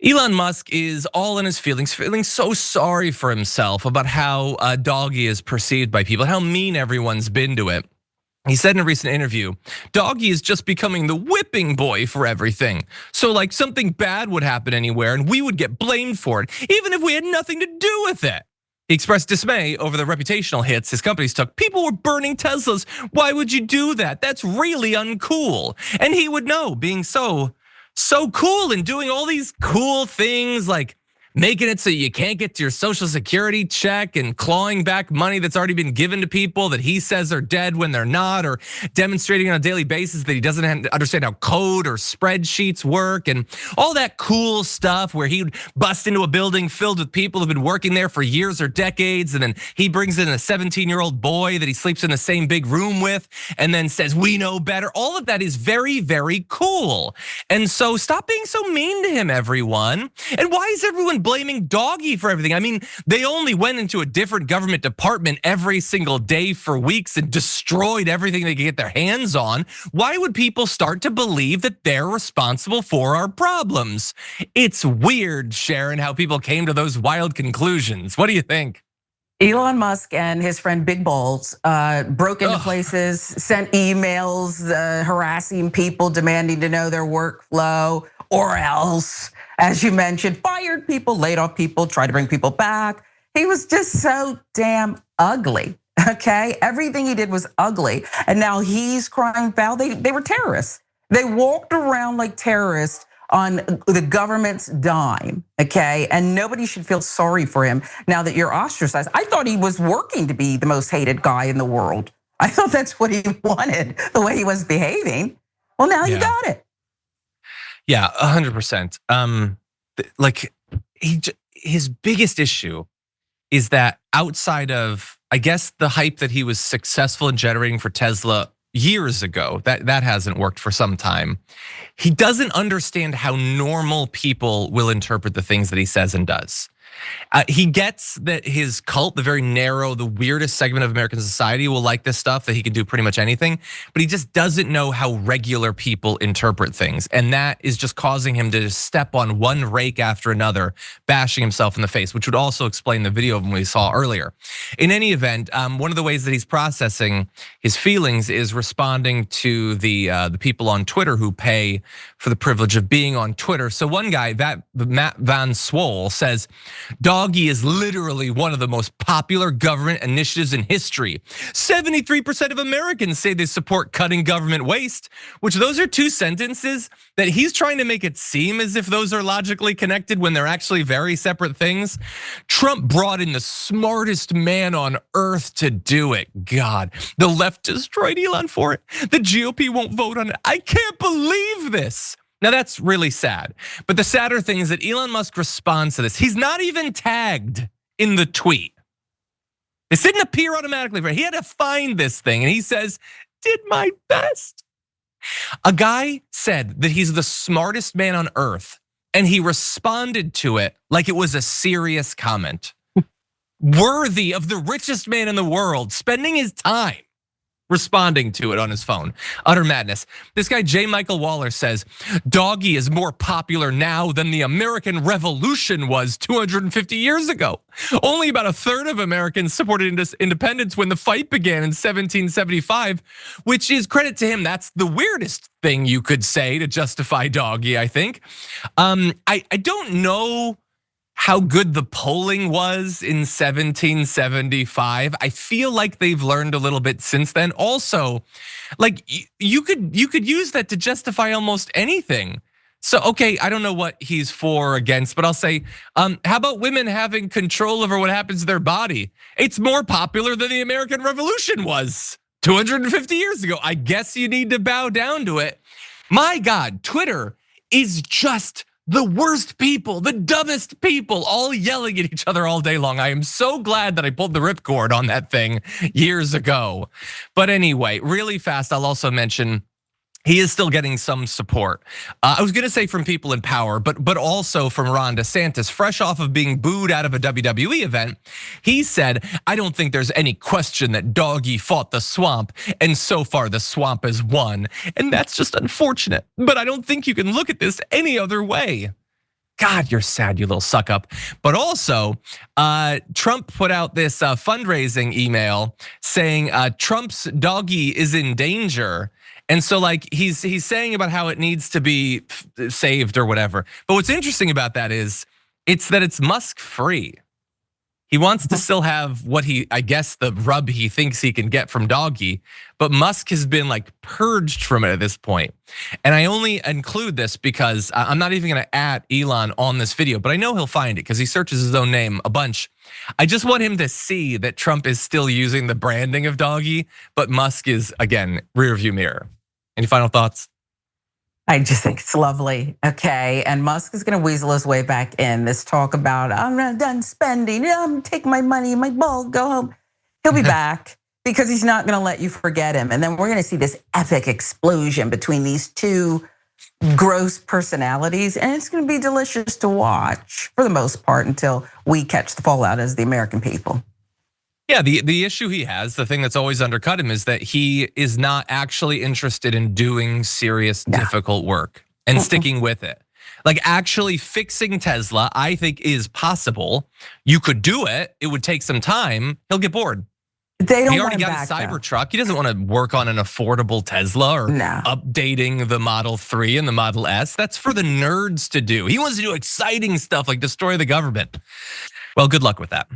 Elon Musk is all in his feelings, feeling so sorry for himself about how Doggy is perceived by people, how mean everyone's been to it. He said in a recent interview, Doggy is just becoming the whipping boy for everything. So like something bad would happen anywhere and we would get blamed for it, even if we had nothing to do with it. He expressed dismay over the reputational hits his companies took. People were burning Teslas. Why would you do that? That's really uncool. And he would know, being so cool and doing all these cool things like making it so you can't get to your social security check and clawing back money that's already been given to people that he says are dead when they're not, or demonstrating on a daily basis that he doesn't understand how code or spreadsheets work and all that cool stuff where he would bust into a building filled with people who've been working there for years or decades, and then he brings in a 17-year-old boy that he sleeps in the same big room with and then says, we know better. All of that is very, very cool. And so stop being so mean to him, everyone. And why is everyone blaming Doggy for everything? I mean, they only went into a different government department every single day for weeks and destroyed everything they could get their hands on. Why would people start to believe that they're responsible for our problems? It's weird, Sharon, how people came to those wild conclusions. What do you think? Elon Musk and his friend Big Balls broke into places, sent emails harassing people, demanding to know their workflow, or else, as you mentioned, fired people, laid off people, tried to bring people back. He was just so damn ugly, okay? Everything he did was ugly, and now he's crying foul. They were terrorists. They walked around like terrorists on the government's dime, okay? And nobody should feel sorry for him now that you're ostracized. I thought he was working to be the most hated guy in the world. I thought that's what he wanted, the way he was behaving. Well, now you got it. Yeah, 100%. Like his biggest issue is that outside of, I guess, the hype that he was successful in generating for Tesla years ago, that hasn't worked for some time. He doesn't understand how normal people will interpret the things that he says and does. He gets that his cult, the very narrow, the weirdest segment of American society, will like this stuff, that he can do pretty much anything, but he just doesn't know how regular people interpret things. And that is just causing him to step on one rake after another, bashing himself in the face, which would also explain the video of him we saw earlier. In any event, one of the ways that he's processing his feelings is responding to the people on Twitter who pay for the privilege of being on Twitter. So one guy, Matt Van Swole, says, Doggy is literally one of the most popular government initiatives in history. 73% of Americans say they support cutting government waste, which those are two sentences that he's trying to make it seem as if those are logically connected when they're actually very separate things. Trump brought in the smartest man on earth to do it. God, the left destroyed Elon for it. The GOP won't vote on it. I can't believe this. Now that's really sad, but the sadder thing is that Elon Musk responds to this. He's not even tagged in the tweet. This didn't appear automatically for him. He had to find this thing, and he says, did my best. A guy said that he's the smartest man on earth, and he responded to it like it was a serious comment. Worthy of the richest man in the world, spending his time responding to it on his phone. Utter madness. This guy, J. Michael Waller, says, Doggy is more popular now than the American Revolution was 250 years ago. Only about a third of Americans supported independence when the fight began in 1775, which is, credit to him, that's the weirdest thing you could say to justify Doggy, I think. I don't know how good the polling was in 1775. I feel like they've learned a little bit since then. Also, like you could use that to justify almost anything. So, okay, I don't know what he's for or against, but I'll say, how about women having control over what happens to their body? It's more popular than the American Revolution was 250 years ago. I guess you need to bow down to it. My God, Twitter is just the worst people, the dumbest people, all yelling at each other all day long. I am so glad that I pulled the ripcord on that thing years ago. But anyway, really fast, I'll also mention he is still getting some support. I was gonna say from people in power, but also from Ron DeSantis, fresh off of being booed out of a WWE event. He said, I don't think there's any question that Doggy fought the swamp, and so far the swamp has won. And that's just unfortunate, but I don't think you can look at this any other way. God, you're sad, you little suck up. But also, Trump put out this fundraising email saying Trump's doggy is in danger. And so like he's saying about how it needs to be saved or whatever. But what's interesting about that is it's Musk free. He wants to still have what I guess the rub he thinks he can get from doggy, but Musk has been like purged from it at this point. And I only include this because I'm not even gonna @ Elon on this video, but I know he'll find it because he searches his own name a bunch. I just want him to see that Trump is still using the branding of doggy, but Musk is, again, rear view mirror. Any final thoughts? I just think it's lovely, okay? And Musk is gonna weasel his way back in. This talk about, I'm not done spending, I'm taking my money, my ball, go home. He'll be back because he's not gonna let you forget him. And then we're gonna see this epic explosion between these two gross personalities. And it's gonna be delicious to watch for the most part until we catch the fallout as the American people. Yeah, the issue he has, the thing that's always undercut him is that he is not actually interested in doing serious, difficult work and sticking with it. Like actually fixing Tesla, I think is possible. You could do it, it would take some time, he'll get bored. They don't He already want him got back, a Cybertruck. He doesn't want to work on an affordable Tesla or updating the Model 3 and the Model S. That's for the nerds to do. He wants to do exciting stuff like destroy the government. Well, good luck with that.